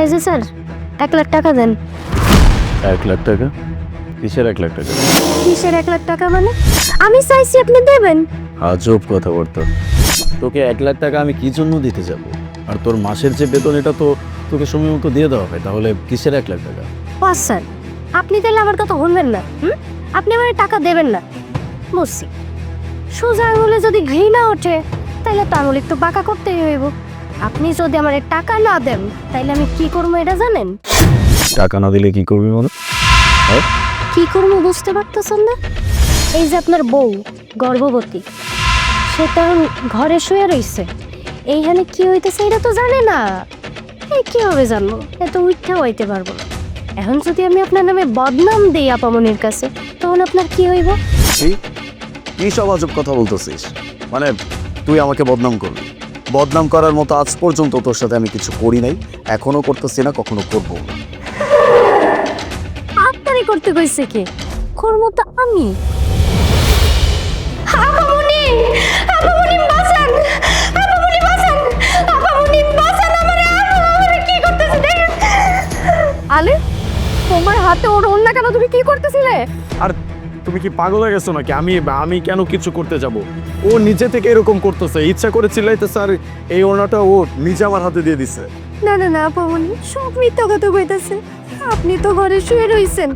এই যে স্যার 1,00,000 টাকা দেন। 1,00,000 টাকা? কিসের 1,00,000 টাকা? কিসের 1,00,000 টাকা মানে? আমি চাইছি আপনি দেবেন। আজব কথাবার্তা। তোকে 1,00,000 টাকা আমি কি জন্য দিতে যাব? আর তোর মাসের যে বেতন এটা তো তোকে সময় মতো দিয়ে দেওয়া হয়, তাহলে কিসের 1,00,000 টাকা? বাস স্যার, আপনি তাহলে আমার কথা শুনবেন না। আপনি আমার টাকা দেবেন না, বুঝছি। সোজা আঙুলে যদি ঘৃণা ওঠে তাহলে তো আঙুল একটু বাঁকা করতেই হইব। আপনি যদি আমার টাকা না দেন তাইলে আমি কি করবো এটা জানেন? টাকা না দিলে কি করবি মানে? কি করবো বুঝতে পারতেছেন না? এই যে আপনার বউ গর্ভবতী, সে তার ঘরে শুয়ে রইছে, এইখানে কি হইতেছে এটা তো জানে না। এই কিভাবে জানবো? এত উঠা হইতে পারবো না। এখন যদি আমি আপনার নামে বদনাম দিই আপামনির কাছে, তখন আপনার কি হইব? কি সব আজব কথা বলতেছিস? মানে তুই আমাকে বদনাম করবি? বদনাম করার মতো আজ পর্যন্ত তোর সাথে আমি কিছু করি নাই, এখনো করতেছি না, কখনো করবো না। আপনারই করতে কইছে কে? করবো তো আমি। আপামনি, আপামনি বাঁচান, আপামনি বাঁচান, আপামনি বাঁচান আমারে, আপামনি কি করতেছে দেখেন? আলে, তোমার হাতে ওর ওন্না কেন? তুমি কি করতেছিলে? আর তুমি কি পাগল হয়ে গেছো নাকি? আমি কেন কিছু করতে যাব? ও নিজে থেকে এরকম করতেছে, ইচ্ছা করে চিল্লাইতেছে, আর এই ওড়নাটা ও নিজে আমার হাতে দিয়ে দিছে। না না না আপামনি, সব মিথ্যা কথা কইতাছে। আপনি তো ঘরে শুয়ে রইছেন,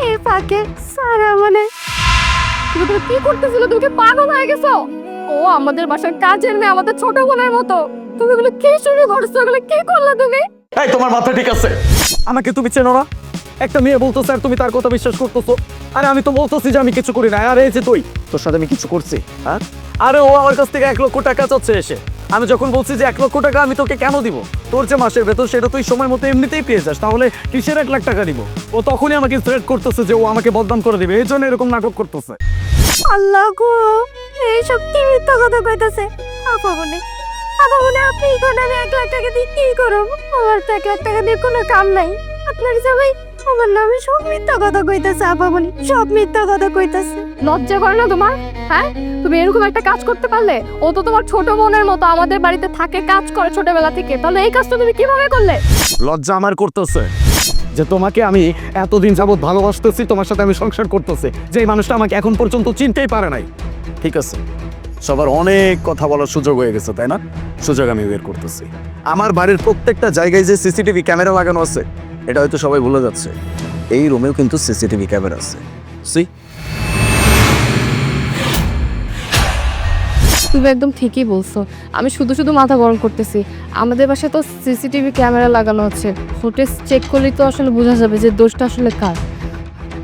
এর ফাঁকে সারা মানে তুমি কি করতেছিলে? তুমি কি পাগল হয়ে গেছো? ও আমাদের বাসার কাজের মেয়ে, আমাদের ছোট বোনের মতো। তুমি এগুলো কি শুরু করছো? এগুলো কি করলে তুমি? এই তোমার মাথা ঠিক আছে? আমাকে তুমি চেনো না? একটা মেয়ে বলতেছে আর তুমি তার কথা বিশ্বাস করতেছো? আরে আমি তো বলতেছি যে আমি কিছু করি না। আরে এই যে তুই, তোর সাথে আমি কিছু করছি? হ্যাঁ, আরে ও আমার কাছ থেকে 1,00,000 টাকা চাচ্ছে এসে। আমি যখন বলছি যে 1,00,000 টাকা আমি তোকে কেন দিব, তোর যে মাসের বেতন সেটা তুই সময় মতো এমনিতেই পেয়ে যাস, তাহলে কিসের 1,00,000 টাকা দিব? ও তখনই আমাকে থ্রেট করতেছে যে ও আমাকে বদনাম করে দিবে, এই জন্য এরকম নাটক করতেছে। আল্লাহ গো, এইসব কি মিথ্যা কথা কইতাছে? আপামনি, আপামনি আপনি কোন আমি 1,00,000 টাকা দিয়ে কি করব? আমার তো 1,00,000 টাকা দিয়ে কোনো কাম নাই। আপনার জামাই আমার নামে সব মিথ্যা কথা কইতাছে। আপামনি সব মিথ্যা কথা কইতাছে। লজ্জা করে না তোমার? হ্যাঁ, তুমি এরকম একটা কাজ করতে পারলে? ও তো তোমার ছোট বোনের মতো, আমাদের বাড়িতে থাকে, কাজ করে ছোটবেলা থেকে। তাহলে এই কাজটা তুমি কিভাবে করলে? লজ্জা আমার করতেছে যে তোমাকে আমি এতদিন যাবৎ ভালোবাসতেছি, তোমার সাথে আমি সংসার করতেছি, যে এই মানুষটা আমাকে এখন পর্যন্ত চিনতেই পারে নাই। ঠিক আছে, সবার অনেক কথা বলার সুযোগ হয়ে গেছে, তাই না? সুযোগ আমি বের করতেছি। আমার বাড়ির প্রত্যেকটা জায়গায় যে সিসিটিভি ক্যামেরা লাগানো আছে, এটা হয়তো সবাই ভুলে যাচ্ছে। এই রুমেও কিন্তু সিসিটিভি ক্যামেরা আছে। সি তুমি একদম ঠিকই বলছো। আমি শুধু শুধু মাথা গরম করতেছি। আমাদের বাসায় তো সিসিটিভি ক্যামেরা লাগানো আছে, ফুটেজ চেক করলেই তো আসলে বোঝা যাবে যে দোষটা আসলে কার।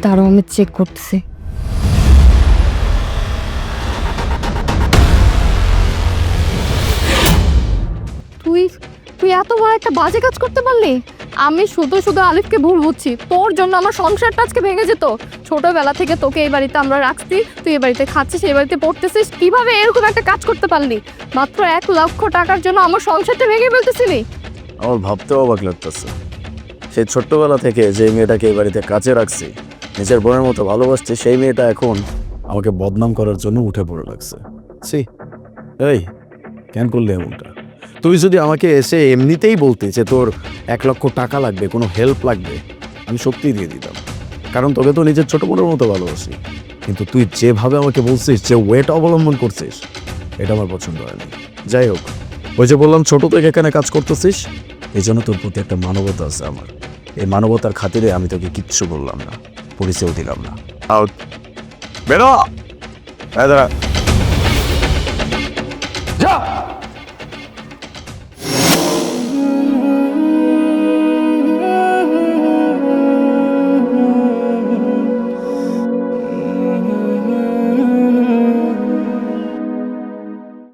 তারও আমি চেক করতেছি। তুই তুই এত বড় একটা বাজে কাজ করতে পারলি? আমি শুধু শুধু আলিফকে ভুল বুঝছি, তোর জন্য আমার সংসারটা আজকে ভেঙে যেত। ছোটবেলা থেকে তোকে এই বাড়িতে আমরা রাখছি, তুই এই বাড়িতে খাচ্ছিস, এই বাড়িতে পড়তেছিস, কিভাবে এরকম একটা কাজ করতে পারলি? মাত্র 1,00,000 টাকার জন্য আমার সংসারটা ভেঙে ফেলতেছিলি। আমার ভাবতেও অবাক লাগতেছে, সেই ছোট্টবেলা থেকে যে মেয়েটাকে এই বাড়িতে কাছে রাখছি, নিজের বোনের মতো ভালোবাসছি, সেই মেয়েটা এখন আমাকে বদনাম করার জন্য উঠে পড়ে লাগছে। সি এই, কেন করলে এমনটা? তুই যদি আমাকে এসে এমনিতেই বলতে যে তোর 1,00,000 টাকা লাগবে, কোনো হেল্প লাগবে, আমি সত্যিই দিয়ে দিতাম, কারণ তোকে তো নিজের ছোট বোনের মতো ভালোবাসি। কিন্তু তুই যেভাবে আমাকে বলছিস, যে ওয়েট অবলম্বন করছিস, এটা আমার পছন্দ হয়নি। যাই হোক, ওই যে বললাম ছোট থেকে এখানে কাজ করতেছিস, এই জন্য তোর প্রতি একটা মানবতা আছে আমার। এই মানবতার খাতিরে আমি তোকে কিচ্ছু বললাম না, পরিচয় দিলাম না। আউট, বেরো। দাঁড়া, যা।